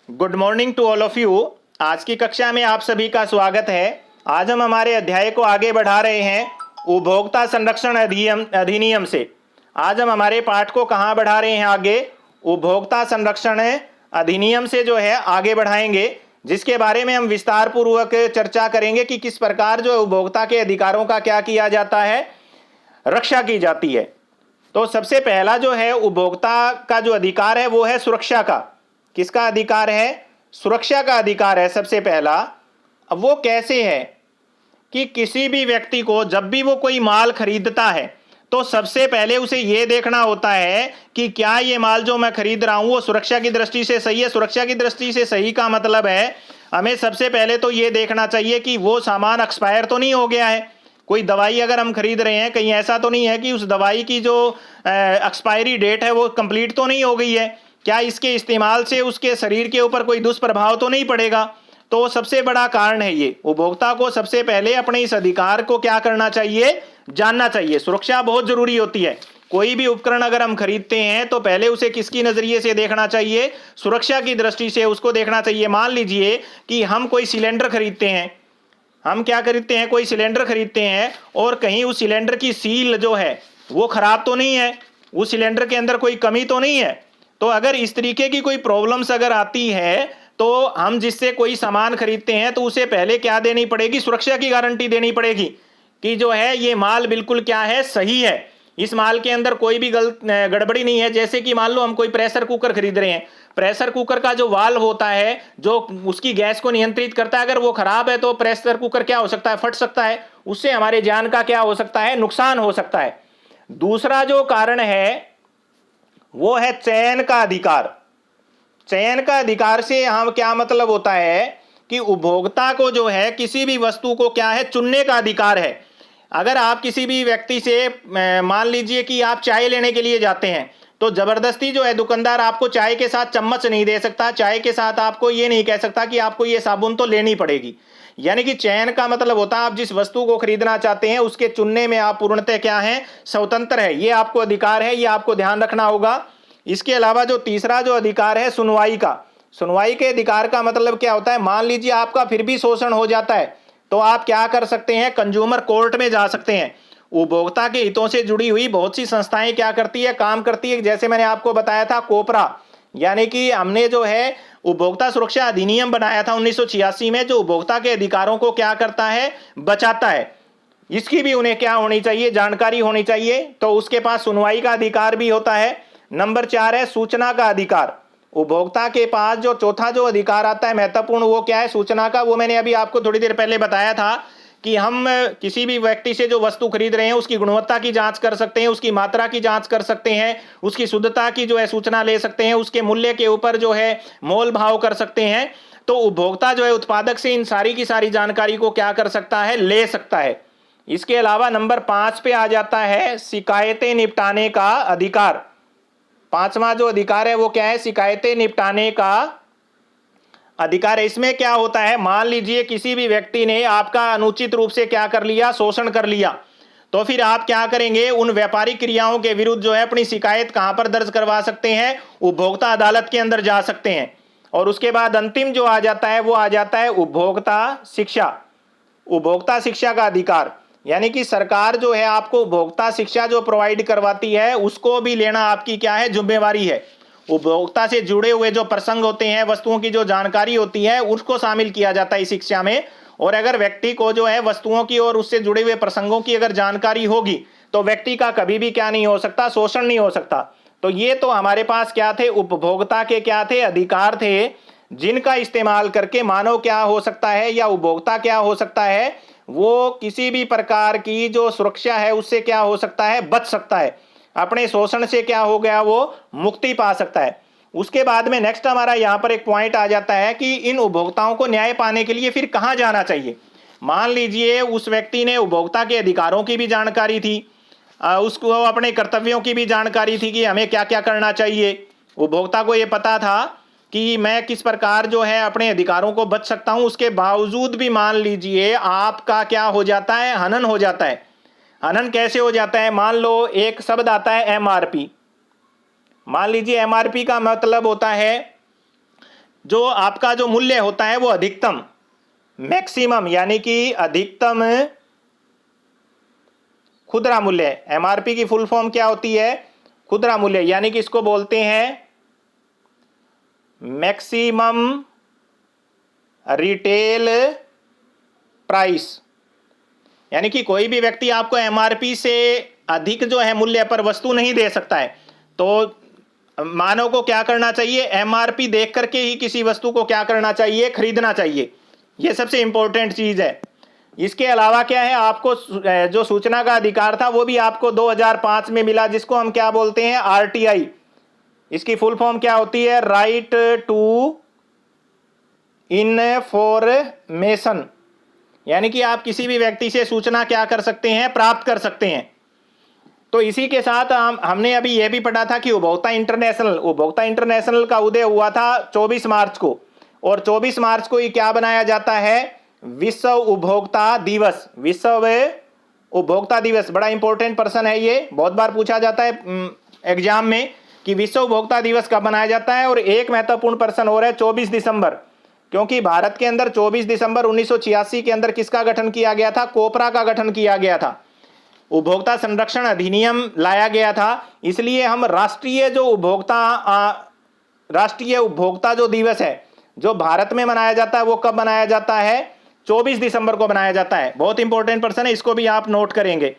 Good morning to all of you. आज की कक्षा में आप सभी का स्वागत है। आज हम हमारे अध्याय को आगे बढ़ा रहे हैं उपभोक्ता संरक्षण अधिनियम से। आज हम हमारे पाठ को कहाँ बढ़ा रहे हैं? आगे उपभोक्ता संरक्षण अधिनियम से जो है आगे बढ़ाएंगे, जिसके बारे में हम विस्तार पूर्वक चर्चा करेंगे कि किस प्रकार जो उपभोक्ता के अधिकारों का क्या किया जाता है, रक्षा की जाती है। तो सबसे पहला जो है उपभोक्ता का जो अधिकार है वो है सुरक्षा का। किसका अधिकार है? सुरक्षा का अधिकार है सबसे पहला। अब वो कैसे है कि किसी भी व्यक्ति को जब भी वो कोई माल खरीदता है तो सबसे पहले उसे ये देखना होता है कि क्या ये माल जो मैं खरीद रहा हूं वो सुरक्षा की दृष्टि से सही है। सुरक्षा की दृष्टि से सही का मतलब है हमें सबसे पहले तो ये देखना चाहिए कि वो सामान एक्सपायर तो नहीं हो गया है। कोई दवाई अगर हम खरीद रहे हैं, कहीं ऐसा तो नहीं है कि उस दवाई की जो एक्सपायरी डेट है वो कंप्लीट तो नहीं हो गई है। क्या इसके इस्तेमाल से उसके शरीर के ऊपर कोई दुष्प्रभाव तो नहीं पड़ेगा? तो सबसे बड़ा कारण है ये। उपभोक्ता को सबसे पहले अपने इस अधिकार को क्या करना चाहिए? जानना चाहिए। सुरक्षा बहुत जरूरी होती है। कोई भी उपकरण अगर हम खरीदते हैं तो पहले उसे किसकी नजरिए से देखना चाहिए? सुरक्षा की दृष्टि से उसको देखना चाहिए। मान लीजिए कि हम कोई सिलेंडर खरीदते हैं, हम क्या खरीदते हैं? कोई सिलेंडर खरीदते हैं और कहीं उस सिलेंडर की सील जो है वो खराब तो नहीं है, उस सिलेंडर के अंदर कोई कमी तो नहीं है। तो अगर इस तरीके की कोई प्रॉब्लम्स अगर आती है तो हम जिससे कोई सामान खरीदते हैं तो उसे पहले क्या देनी पड़ेगी? सुरक्षा की गारंटी देनी पड़ेगी कि जो है ये माल बिल्कुल क्या है, सही है, इस माल के अंदर कोई भी गड़बड़ी नहीं है। जैसे कि मान लो हम कोई प्रेशर कुकर खरीद रहे हैं, प्रेशर कुकर का जो वाल्व होता है जो उसकी गैस को नियंत्रित करता है, अगर वो खराब है तो प्रेशर कुकर क्या हो सकता है? फट सकता है। उससे हमारे जान का क्या हो सकता है? नुकसान हो सकता है। दूसरा जो कारण है वो है चयन का अधिकार। चयन का अधिकार से हम क्या मतलब होता है कि उपभोक्ता को जो है किसी भी वस्तु को क्या है, चुनने का अधिकार है। अगर आप किसी भी व्यक्ति से मान लीजिए कि आप चाय लेने के लिए जाते हैं तो जबरदस्ती जो है दुकानदार आपको चाय के साथ चम्मच नहीं दे सकता, चाय के साथ आपको ये नहीं कह सकता कि आपको ये साबुन तो लेनी पड़ेगी। यानी कि चयन का मतलब होता है आप जिस वस्तु को खरीदना चाहते हैं उसके चुनने में आप पूर्णतः क्या है, स्वतंत्र है। ये आपको अधिकार है, ये आपको ध्यान रखना होगा। इसके अलावा जो तीसरा जो अधिकार है सुनवाई का। सुनवाई के अधिकार का मतलब क्या होता है? मान लीजिए आपका फिर भी शोषण हो जाता है तो आप क्या कर सकते हैं? कंज्यूमर कोर्ट में जा सकते हैं। उपभोक्ता के हितों से जुड़ी हुई बहुत सी संस्थाएं क्या करती है, काम करती है। जैसे मैंने आपको बताया था कोपरा, यानी कि हमने जो है उपभोक्ता सुरक्षा अधिनियम बनाया था 1986 में, जो उपभोक्ता के अधिकारों को क्या करता है, बचाता है। इसकी भी उन्हें क्या होनी चाहिए? जानकारी होनी चाहिए। तो उसके पास सुनवाई का अधिकार भी होता है। नंबर 4 है सूचना का अधिकार। उपभोक्ता के पास जो चौथा जो अधिकार आता है महत्वपूर्ण, वो क्या है? सूचना का। वो मैंने अभी आपको थोड़ी देर पहले बताया था कि हम किसी भी व्यक्ति से जो वस्तु खरीद रहे हैं उसकी गुणवत्ता की जांच कर सकते हैं, उसकी मात्रा की जांच कर सकते हैं, उसकी शुद्धता की जो है सूचना ले सकते हैं, उसके मूल्य के ऊपर जो है मोल भाव कर सकते हैं। तो उपभोक्ता जो है उत्पादक से इन सारी की सारी जानकारी को क्या कर सकता है? ले सकता है। इसके अलावा नंबर 5 पे आ जाता है शिकायतें निपटाने का अधिकार। पांचवा जो अधिकार है वो क्या है? शिकायतें निपटाने का अधिकार है। इसमें क्या होता है? मान लीजिए किसी भी व्यक्ति ने आपका अनुचित रूप से क्या कर लिया, शोषण कर लिया, तो फिर आप क्या करेंगे? उन व्यापारिक क्रियाओं के विरुद्ध जो है अपनी शिकायत कहां पर दर्ज करवा सकते हैं? उपभोक्ता अदालत के अंदर जा सकते हैं। और उसके बाद अंतिम जो आ जाता है वो आ जाता है उपभोक्ता शिक्षा। उपभोक्ता शिक्षा का अधिकार, यानी कि सरकार जो है आपको उपभोक्ता शिक्षा जो प्रोवाइड करवाती है उसको भी लेना आपकी क्या है, जिम्मेवारी है। उपभोक्ता से जुड़े हुए जो प्रसंग होते हैं, वस्तुओं की जो जानकारी होती है उसको शामिल किया जाता है इस शिक्षा में। और अगर व्यक्ति को जो है वस्तुओं की और उससे जुड़े हुए प्रसंगों की अगर जानकारी होगी तो व्यक्ति का कभी भी क्या नहीं हो सकता? शोषण नहीं हो सकता। तो ये तो हमारे पास क्या थे? उपभोक्ता के क्या थे? अधिकार थे, जिनका इस्तेमाल करके मानव क्या हो सकता है या उपभोक्ता क्या हो सकता है, वो किसी भी प्रकार की जो सुरक्षा है उससे क्या हो सकता है? बच सकता है। अपने शोषण से क्या हो गया? वो मुक्ति पा सकता है। उसके बाद में नेक्स्ट हमारा यहां पर एक पॉइंट आ जाता है कि इन उपभोक्ताओं को न्याय पाने के लिए फिर कहां जाना चाहिए। मान लीजिए उस व्यक्ति ने उपभोक्ता के अधिकारों की भी जानकारी थी, उसको अपने कर्तव्यों की भी जानकारी थी कि हमें क्या क्या करना चाहिए। उपभोक्ता को यह पता था कि मैं किस प्रकार जो है अपने अधिकारों को बच सकता हूं। उसके बावजूद भी मान लीजिए आपका क्या हो जाता है? हनन हो जाता है। हनन कैसे हो जाता है? मान लो एक शब्द आता है एमआरपी। मान लीजिए एमआरपी का मतलब होता है जो आपका जो मूल्य होता है वो अधिकतम, मैक्सिमम यानी कि अधिकतम खुदरा मूल्य। एमआरपी की फुल फॉर्म क्या होती है? खुदरा मूल्य, यानी कि इसको बोलते हैं मैक्सिमम रिटेल प्राइस। यानी कि कोई भी व्यक्ति आपको एमआरपी से अधिक जो है मूल्य पर वस्तु नहीं दे सकता है। तो मानव को क्या करना चाहिए? एमआरपी देख करके ही किसी वस्तु को क्या करना चाहिए? खरीदना चाहिए। यह सबसे इंपॉर्टेंट चीज है। इसके अलावा क्या है, आपको जो सूचना का अधिकार था वो भी आपको 2005 में मिला, जिसको हम क्या बोलते हैं? आरटीआई। इसकी फुल फॉर्म क्या होती है? Right to information. यानी कि आप किसी भी व्यक्ति से सूचना क्या कर सकते हैं? प्राप्त कर सकते हैं। तो इसी के साथ हमने अभी यह भी पढ़ा था कि उपभोक्ता इंटरनेशनल का उदय हुआ था 24 मार्च को, और 24 मार्च को ही क्या बनाया जाता है? विश्व उपभोक्ता दिवस। विश्व उपभोक्ता दिवस बड़ा इंपॉर्टेंट पर्सन है, ये बहुत बार पूछा जाता है एग्जाम में कि विश्व उपभोक्ता दिवस कब मनाया जाता है। और एक महत्वपूर्ण पर्सन हो रहा है 24 दिसंबर, क्योंकि भारत के अंदर 24 दिसंबर 1986 के अंदर किसका गठन किया गया था? कोपरा का गठन किया गया था। उपभोक्ता संरक्षण अधिनियम लाया गया था। इसलिए हम राष्ट्रीय उपभोक्ता जो दिवस है जो भारत में मनाया जाता है वो कब मनाया जाता है? 24 दिसंबर को मनाया जाता है। बहुत इंपॉर्टेंट पर्सन है, इसको भी आप नोट करेंगे।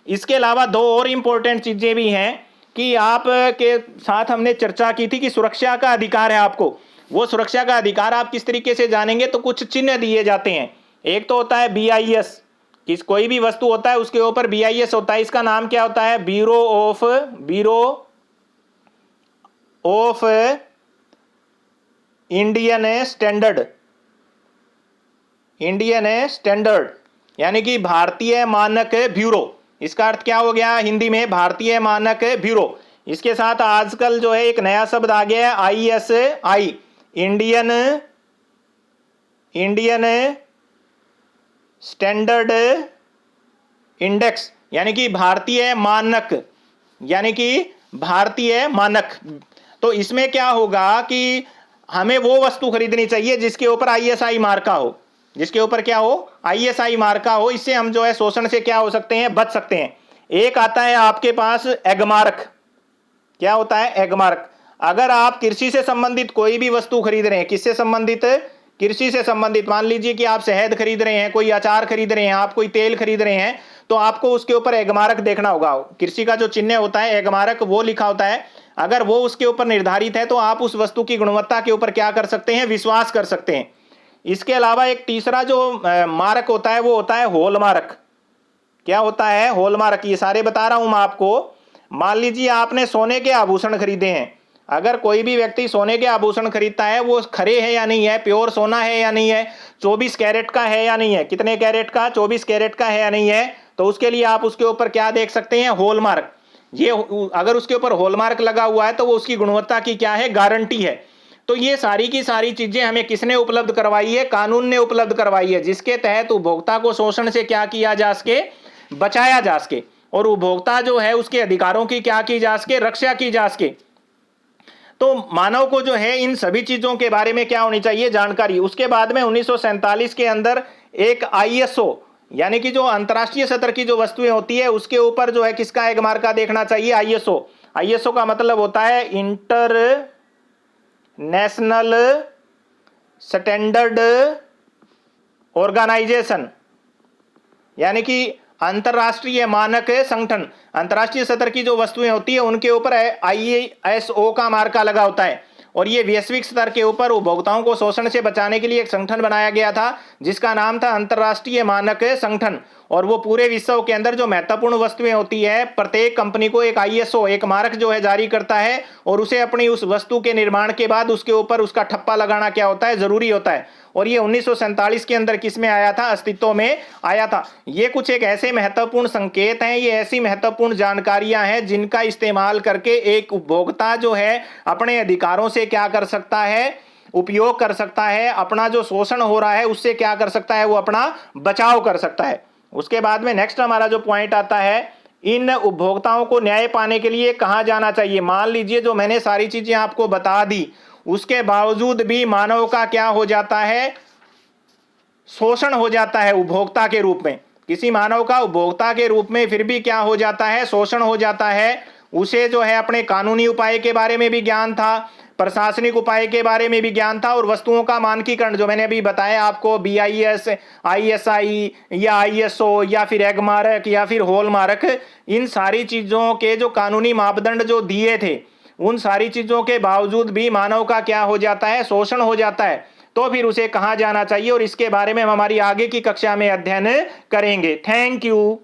इसके अलावा दो और इंपॉर्टेंट चीजें भी हैं कि आप के साथ हमने चर्चा की थी कि सुरक्षा का अधिकार है आपको। वो सुरक्षा का अधिकार आप किस तरीके से जानेंगे? तो कुछ चिन्ह दिए जाते हैं। एक तो होता है BIS, किस कोई भी वस्तु होता है उसके ऊपर BIS होता है। इसका नाम क्या होता है? ब्यूरो ऑफ इंडियन स्टैंडर्ड, यानी कि भारतीय मानक ब्यूरो। इसका अर्थ क्या हो गया हिंदी में? भारतीय मानक ब्यूरो। इसके साथ आजकल जो है एक नया शब्द आ गया है ISI, इंडियन स्टैंडर्ड इंडेक्स, यानी कि भारतीय मानक। तो इसमें क्या होगा कि हमें वो वस्तु खरीदनी चाहिए जिसके ऊपर ISI मार्का हो, जिसके ऊपर क्या हो? ISI मार्का हो। इससे हम जो है शोषण से क्या हो सकते हैं? बच सकते हैं। एक आता है आपके पास एगमार्क। क्या होता है? एगमार्क। अगर आप कृषि से संबंधित कोई भी वस्तु खरीद रहे हैं, किससे संबंधित? कृषि से संबंधित। मान लीजिए कि आप शहद खरीद रहे हैं, कोई अचार खरीद रहे हैं, आप कोई तेल खरीद रहे हैं, तो आपको उसके ऊपर एगमार्क देखना होगा। कृषि का जो चिन्ह होता है एगमार्क, वो लिखा होता है। अगर वो उसके ऊपर निर्धारित है तो आप उस वस्तु की गुणवत्ता के ऊपर क्या कर सकते हैं? विश्वास कर सकते हैं। इसके अलावा एक तीसरा जो मार्क होता है वो होता है हॉलमार्क। क्या होता है? हॉलमार्क। ये सारे बता रहा हूं मैं आपको। मान लीजिए आपने सोने के आभूषण खरीदे हैं। अगर कोई भी व्यक्ति सोने के आभूषण खरीदता है, वो खरे है या नहीं है, प्योर सोना है या नहीं है, 24 कैरेट का है या नहीं है, कितने कैरेट का? 24 कैरेट का है या नहीं है, तो उसके लिए आप उसके ऊपर क्या देख सकते हैं? हॉलमार्क। ये अगर उसके ऊपर हॉलमार्क लगा हुआ है तो वो उसकी गुणवत्ता की क्या है? गारंटी है। तो ये सारी की सारी चीजें हमें किसने उपलब्ध करवाई है? कानून ने उपलब्ध करवाई है, जिसके तहत उपभोक्ता को शोषण से क्या किया जा सके? बचाया जा सके, और उपभोक्ता जो है उसके अधिकारों की क्या की जा सके? रक्षा की जा सके। तो मानव को जो है इन सभी चीजों के बारे में क्या होनी चाहिए? जानकारी। उसके बाद में 1947 के अंदर एक ISO, यानी कि जो अंतरराष्ट्रीय स्तर की जो वस्तुएं होती है उसके ऊपर जो है किसका एगमार्का देखना चाहिए? ISO का मतलब होता है इंटरनेशनल स्टैंडर्ड ऑर्गेनाइजेशन, यानी कि अंतरराष्ट्रीय मानक संगठन। अंतरराष्ट्रीय स्तर की जो वस्तुएं होती है उनके ऊपर ISO का मार्का लगा होता है। और ये वैश्विक स्तर के ऊपर उपभोक्ताओं को शोषण से बचाने के लिए एक संगठन बनाया गया था जिसका नाम था अंतरराष्ट्रीय मानक संगठन। और वो पूरे विश्व के अंदर जो महत्वपूर्ण वस्तुएं होती है, प्रत्येक कंपनी को एक ISO, एक मार्क जो है जारी करता है, और उसे अपनी उस वस्तु के निर्माण के बाद उसके ऊपर उसका ठप्पा लगाना क्या होता है? जरूरी होता है। और ये 1947 के अंदर किस में आया था? अस्तित्व में आया था। ये कुछ एक ऐसे महत्वपूर्ण संकेत हैं, ये ऐसी महत्वपूर्ण जानकारियां हैं जिनका इस्तेमाल करके एक उपभोक्ता जो है अपने अधिकारों से क्या कर सकता है? उपयोग कर सकता है। अपना जो शोषण हो रहा है उससे क्या कर सकता है? वो अपना बचाव कर सकता है। उसके बाद में नेक्स्ट हमारा जो पॉइंट आता है, इन उपभोक्ताओं को न्याय पाने के लिए कहां जाना चाहिए? मान लीजिए जो मैंने सारी चीजें आपको बता दी, उसके बावजूद भी मानव का क्या हो जाता है, शोषण हो जाता है उपभोक्ता के रूप में। किसी मानव का उपभोक्ता के रूप में फिर भी क्या हो जाता है, शोषण हो जाता है। उसे जो है अपने कानूनी उपाय के बारे में भी ज्ञान था, प्रशासनिक उपाय के बारे में भी ज्ञान था, और वस्तुओं का मानकीकरण जो मैंने अभी बताया आपको, BIS, ISI या ISO या फिर एगमार्क या फिर हॉलमार्क, इन सारी चीजों के जो कानूनी मापदंड जो दिए थे, उन सारी चीजों के बावजूद भी मानव का क्या हो जाता है, शोषण हो जाता है। तो फिर उसे कहाँ जाना चाहिए, और इसके बारे में हम हमारी आगे की कक्षा में अध्ययन करेंगे। Thank you.